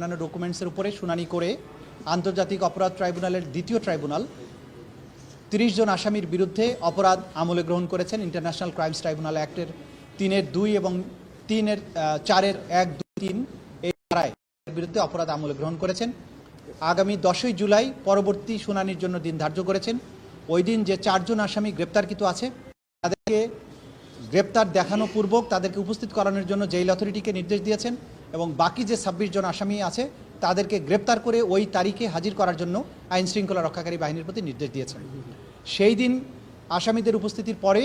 অন্যান্য ডকুমেন্টসের উপরে শুনানি করে আন্তর্জাতিক অপরাধ ট্রাইব্যুনালের দ্বিতীয় ট্রাইব্যুনাল 30 জন আসামির বিরুদ্ধে অপরাধ আমলে গ্রহণ করেছেন। ইন্টারন্যাশনাল ক্রাইমস ট্রাইব্যুনাল অ্যাক্টের 3-2 এবং 4-1-2-3 এই ধারায় বিরুদ্ধে অপরাধ আমলে গ্রহণ করেছেন। আগামী 10ই জুলাই পরবর্তী শুনানির জন্য দিন ধার্য করেছেন। ওই দিন যে 4 জন আসামি গ্রেপ্তারকৃত আছে তাদেরকে গ্রেপ্তার দেখানো পূর্বক তাদেরকে উপস্থিত করানোর জন্য জেল অথরিটিকে নির্দেশ দিয়েছেন এবং বাকি যে 26 জন আসামি আছে তাদেরকে গ্রেপ্তার করে ওই তারিখে হাজির করার জন্য আইন শৃঙ্খলা রক্ষাকারী বাহিনীর প্রতি নির্দেশ দিয়েছেন। সেই দিন আসামিদের উপস্থিতির পরে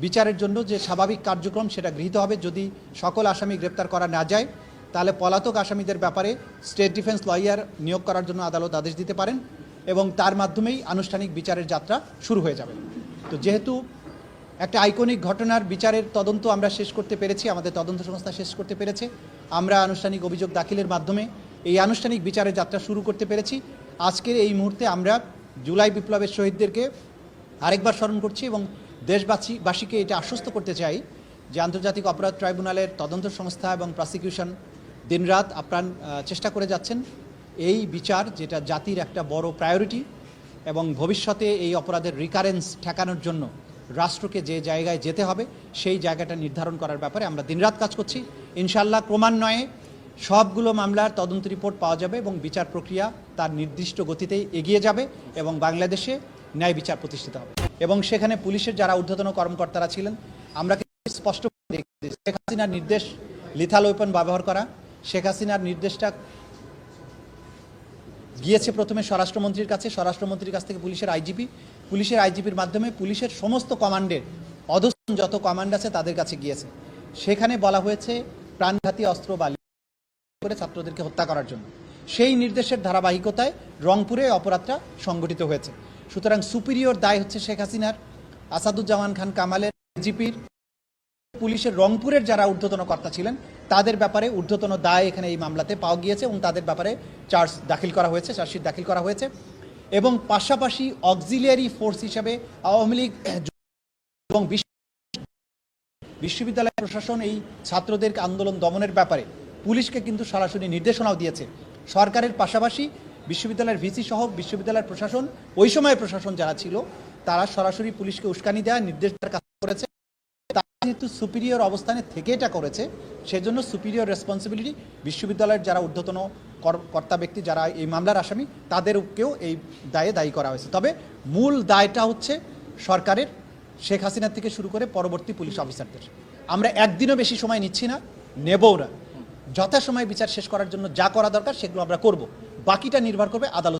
বিচারের জন্য যে স্বাভাবিক কার্যক্রম সেটা গৃহীত হবে। যদি সকল আসামি গ্রেপ্তার করা না যায় তাহলে পলাতক আসামিদের ব্যাপারে স্টেট ডিফেন্স লয়ার নিয়োগ করার জন্য আদালত আদেশ দিতে পারেন এবং তার মাধ্যমেই আনুষ্ঠানিক বিচারের যাত্রা শুরু হয়ে যাবে। তো যেহেতু একটা আইকনিক ঘটনার বিচারের তদন্ত আমরা শেষ করতে পেরেছি, আমাদের তদন্ত সংস্থা শেষ করতে পেরেছে, আমরা আনুষ্ঠানিক অভিযোগ দাখিলের মাধ্যমে এই আনুষ্ঠানিক বিচারের যাত্রা শুরু করতে পেরেছি। আজকের এই মুহূর্তে আমরা জুলাই বিপ্লবের শহীদদেরকে আরেকবার স্মরণ করছি এবং দেশবাসীকে এটা আশ্বস্ত করতে চাই যে আন্তর্জাতিক অপরাধ ট্রাইব্যুনালের তদন্ত সংস্থা এবং প্রসিকিউশন দিনরাত আপ্রাণ চেষ্টা করে যাচ্ছেন এই বিচার, যেটা জাতির একটা বড় প্রায়োরিটি, এবং ভবিষ্যতে এই অপরাধের রিকারেন্স ঠেকানোর জন্য রাষ্ট্রকে যে জায়গায় যেতে হবে সেই জায়গাটা নির্ধারণ করার ব্যাপারে আমরা দিনরাত কাজ করছি। ইনশাআল্লাহ ক্রমান্বয়ে সবগুলো মামলার তদন্ত রিপোর্ট পাওয়া যাবে এবং বিচার প্রক্রিয়া তার নির্দিষ্ট গতিতেই এগিয়ে যাবে এবং বাংলাদেশে ন্যায় বিচার প্রতিষ্ঠিত হবে। এবং সেখানে পুলিশের যারা ঊর্ধ্বতন কর্মকর্তারা ছিলেন, আমরা স্পষ্ট শেখ হাসিনার নির্দেশ লিথাল ওয়েপন ব্যবহার করা, শেখ হাসিনার নির্দেশটা গিয়েছে প্রথমে স্বরাষ্ট্রমন্ত্রীর কাছে, স্বরাষ্ট্রমন্ত্রীর কাছ থেকে পুলিশের আইজিপির মাধ্যমে পুলিশের সমস্ত কমান্ডের অধস্তন যত কমান্ড আছে তাদের কাছে গিয়েছে। সেখানে বলা হয়েছে প্রাণঘাতী অস্ত্র বা করে ছাত্রদেরকে হত্যা করার জন্য। সেই নির্দেশের ধারাবাহিকতায় রংপুরে অপরাধটা সংগঠিত হয়েছে। সুতরাং সুপিরিয়র দায় হচ্ছে শেখ হাসিনার, আসাদুজ্জামান খান কামালের, আইজিপির, পুলিশের রংপুরের যারা ঊর্ধ্বতন কর্তা ছিলেন তাদের ব্যাপারে ঊর্ধ্বতন দায় এখানে এই মামলাতে পাওয়া গিয়েছে এবং তাদের ব্যাপারে চার্জশিট দাখিল করা হয়েছে। এবং পাশাপাশি অক্সিলিয়ারি ফোর্স হিসাবে আওয়ামী লীগ এবং বিশ্ববিদ্যালয় প্রশাসন এই ছাত্রদের আন্দোলন দমনের ব্যাপারে পুলিশকে কিন্তু সরাসরি নির্দেশনাও দিয়েছে। সরকারের পাশাপাশি বিশ্ববিদ্যালয়ের ভিসি সহ বিশ্ববিদ্যালয়ের প্রশাসন, ওই সময়ের প্রশাসন যারা ছিল তারা সরাসরি পুলিশকে উস্কানি দেওয়া নির্দেশ দেওয়ার কাজ করেছে। যেহেতু সুপিরিয়র অবস্থানে থেকে এটা করেছে সেজন্য সুপিরিয়র রেসপন্সিবিলিটি বিশ্ববিদ্যালয়ের যারা ঊর্ধ্বতন কর্তা ব্যক্তি যারা এই মামলার আসামি তাদেরকেও এই দায়ী করা হয়েছে। তবে মূল দায়টা হচ্ছে সরকারের, শেখ হাসিনা থেকে শুরু করে পরবর্তী পুলিশ অফিসারদের। আমরা একদিনও বেশি সময় নিচ্ছি না, নেবও না। যথাসময়ে বিচার শেষ করার জন্য যা করা দরকার সেগুলো আমরা করব, বাকিটা নির্ভর করবে আদালত।